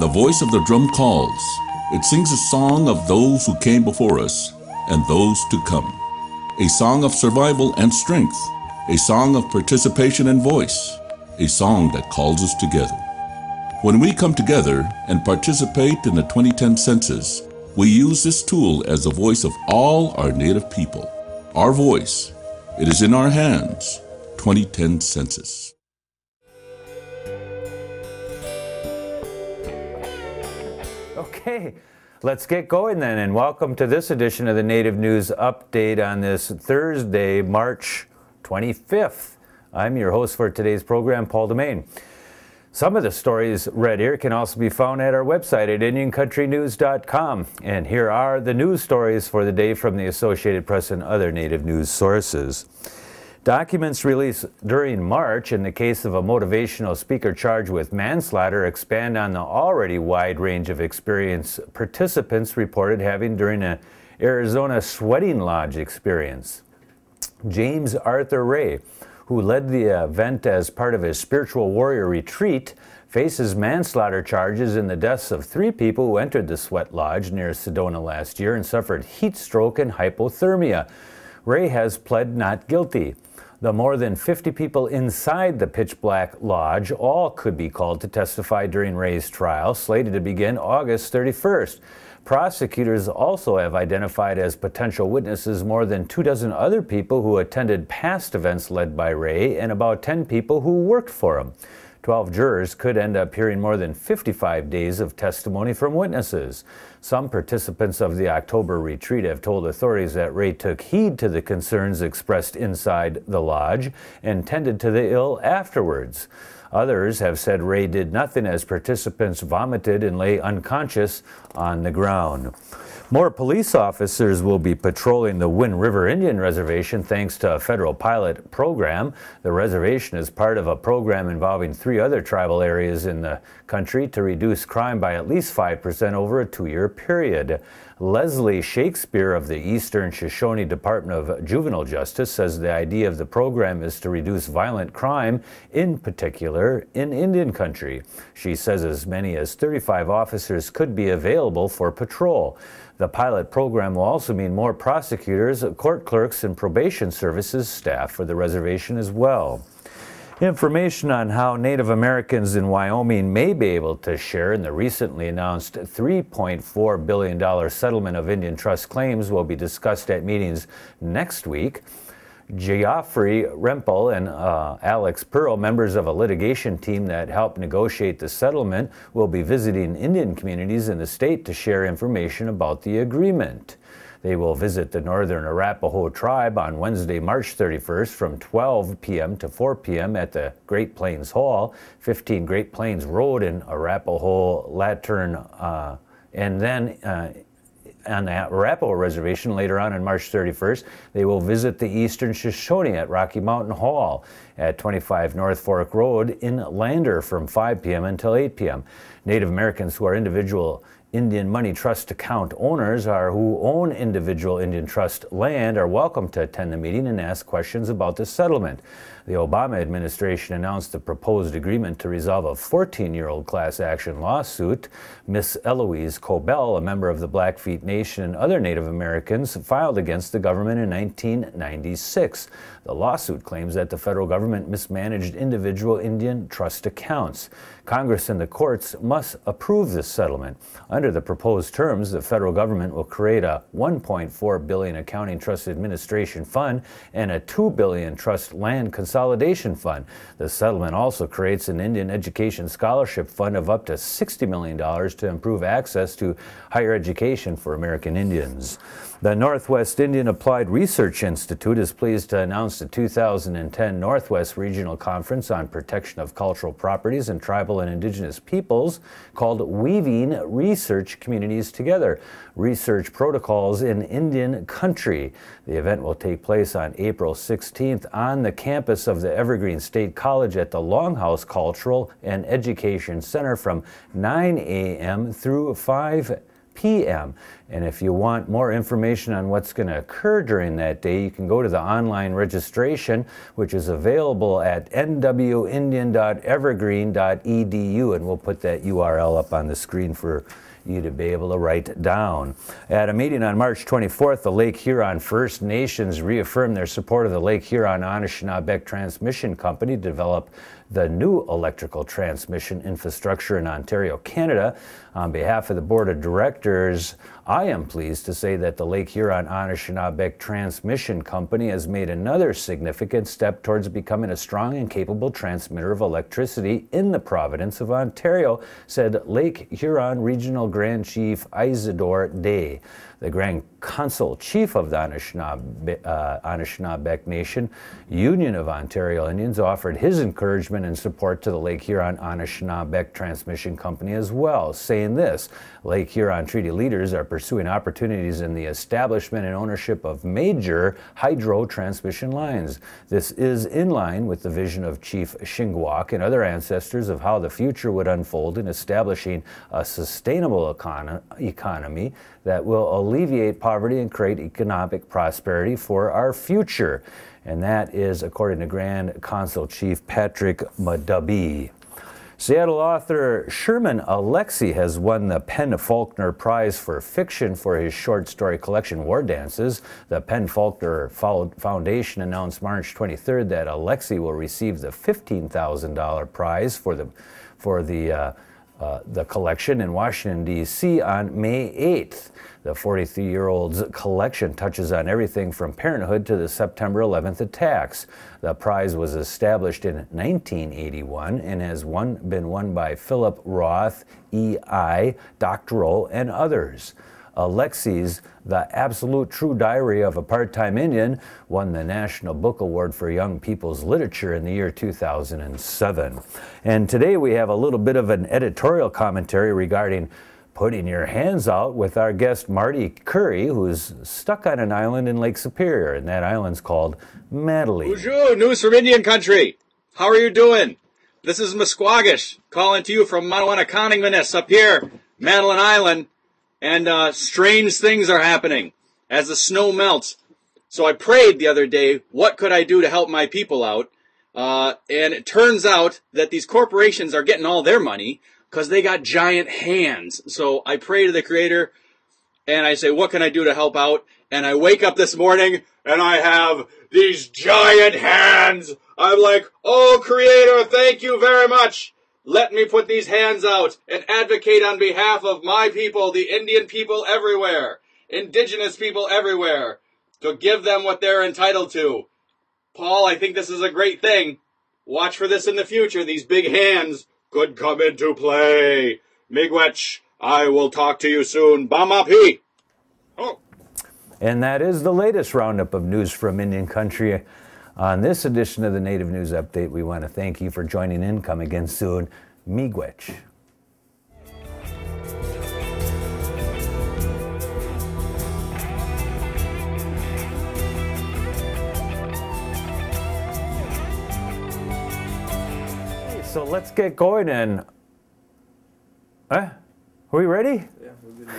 The voice of the drum calls. It sings a song of those who came before us and those to come. A song of survival and strength. A song of participation and voice. A song that calls us together. When we come together and participate in the 2010 census, we use this tool as the voice of all our Native people. Our voice. It is in our hands. 2010 census. Okay, let's get going then, and welcome to this edition of the Native News Update on this Thursday, March 25th. I'm your host for today's program, Paul DeMain. Some of the stories read here can also be found at our website at IndianCountryNews.com. And here are the news stories for the day from the Associated Press and other Native news sources. Documents released during March in the case of a motivational speaker charged with manslaughter expand on the already wide range of experience participants reported having during an Arizona sweating lodge experience. James Arthur Ray, who led the event as part of his spiritual warrior retreat, faces manslaughter charges in the deaths of 3 people who entered the sweat lodge near Sedona last year and suffered heat stroke and hypothermia. Ray has pled not guilty. The more than 50 people inside the pitch-black lodge all could be called to testify during Ray's trial, slated to begin August 31st. Prosecutors also have identified as potential witnesses more than 24 other people who attended past events led by Ray and about 10 people who worked for him. 12 jurors could end up hearing more than 55 days of testimony from witnesses. Some participants of the October retreat have told authorities that Ray took heed to the concerns expressed inside the lodge and tended to the ill afterwards. Others have said Ray did nothing as participants vomited and lay unconscious on the ground. More police officers will be patrolling the Wind River Indian Reservation thanks to a federal pilot program. The reservation is part of a program involving 3 other tribal areas in the country to reduce crime by at least 5% over a 2-year period. Leslie Shakespeare of the Eastern Shoshone Department of Juvenile Justice says the idea of the program is to reduce violent crime, in particular in Indian country. She says as many as 35 officers could be available for patrol. The pilot program will also mean more prosecutors, court clerks, and probation services staff for the reservation as well. Information on how Native Americans in Wyoming may be able to share in the recently announced $3.4 billion settlement of Indian trust claims will be discussed at meetings next week. Geoffrey Rempel and Alex Pearl, members of a litigation team that helped negotiate the settlement, will be visiting Indian communities in the state to share information about the agreement. They will visit the Northern Arapaho tribe on Wednesday, March 31st from 12 p.m. to 4 p.m. at the Great Plains Hall, 15 Great Plains Road in Arapaho, Laterne, and then on the Arapaho Reservation later on March 31st, they will visit the Eastern Shoshone at Rocky Mountain Hall at 25 North Fork Road in Lander from 5 p.m. until 8 p.m. Native Americans who are individual Indian money trust account owners or who own individual Indian trust land are welcome to attend the meeting and ask questions about the settlement. The Obama administration announced the proposed agreement to resolve a 14-year-old class action lawsuit. Miss Eloise Cobell, a member of the Blackfeet Nation and other Native Americans, filed against the government in 1996. The lawsuit claims that the federal government mismanaged individual Indian trust accounts. Congress and the courts must approve this settlement. Under the proposed terms, the federal government will create a $1.4 billion accounting trust administration fund and a $2 billion trust land consolidation fund. The settlement also creates an Indian education scholarship fund of up to $60 million to improve access to higher education for American Indians. The Northwest Indian Applied Research Institute is pleased to announce the 2010 Northwest Regional Conference on Protection of Cultural Properties and Tribal and Indigenous Peoples, called Weaving Research Communities Together, Research Protocols in Indian Country. The event will take place on April 16th on the campus of the Evergreen State College at the Longhouse Cultural and Education Center from 9 a.m. through 5 p.m. And if you want more information on what's going to occur during that day, you can go to the online registration, which is available at nwindian.evergreen.edu, and we'll put that URL up on the screen for you to be able to write down. At a meeting on March 24th, the Lake Huron First Nations reaffirmed their support of the Lake Huron Anishinaabeg Transmission Company to develop the new electrical transmission infrastructure in Ontario, Canada. On behalf of the Board of Directors, I am pleased to say that the Lake Huron Anishinaabeg Transmission Company has made another significant step towards becoming a strong and capable transmitter of electricity in the province of Ontario, said Lake Huron Regional Grand Chief Isidore Day. The Grand Council Chief of the Anishinaabe Nation Union of Ontario Indians offered his encouragement and support to the Lake Huron Anishinaabeg Transmission Company as well, saying this: Lake Huron treaty leaders are pursuing opportunities in the establishment and ownership of major hydro transmission lines. This is in line with the vision of Chief Shingwak and other ancestors of how the future would unfold in establishing a sustainable economy that will alleviate poverty and create economic prosperity for our future. And that is according to Grand Council Chief Patrick Madabi. Seattle author Sherman Alexie has won the Penn Faulkner Prize for Fiction for his short story collection War Dances. The Penn Faulkner Foundation announced March 23rd that Alexie will receive the $15,000 prize for the collection in Washington, D.C. on May 8th. The 43-year-old's collection touches on everything from parenthood to the September 11th attacks. The prize was established in 1981 and has been won by Philip Roth, E.I., Doctorow, and others. Alexie's The Absolute True Diary of a Part-Time Indian won the National Book Award for Young People's Literature in the year 2007. And today we have a little bit of an editorial commentary regarding putting your hands out with our guest Marty Curry, who's stuck on an island in Lake Superior, and that island's called Madeline. Bonjour, news from Indian country. How are you doing? This is Musquagish calling to you from Manawanna-Coningmanis up here, Madeline Island. And strange things are happening as the snow melts. So I prayed the other day, what could I do to help my people out? And it turns out that these corporations are getting all their money because they got giant hands. So I pray to the Creator, and I say, what can I do to help out? And I wake up this morning, and I have these giant hands. I'm like, oh, Creator, thank you very much. Let me put these hands out and advocate on behalf of my people, the Indian people everywhere, indigenous people everywhere, to give them what they're entitled to. Paul, I think this is a great thing. Watch for this in the future. These big hands could come into play. Miigwech, I will talk to you soon. Bamapi. Oh. And that is the latest roundup of news from Indian country. On this edition of the Native News Update, we want to thank you for joining in. Come again soon. Miigwech. So let's get going and... Are we ready? Yeah, we're good.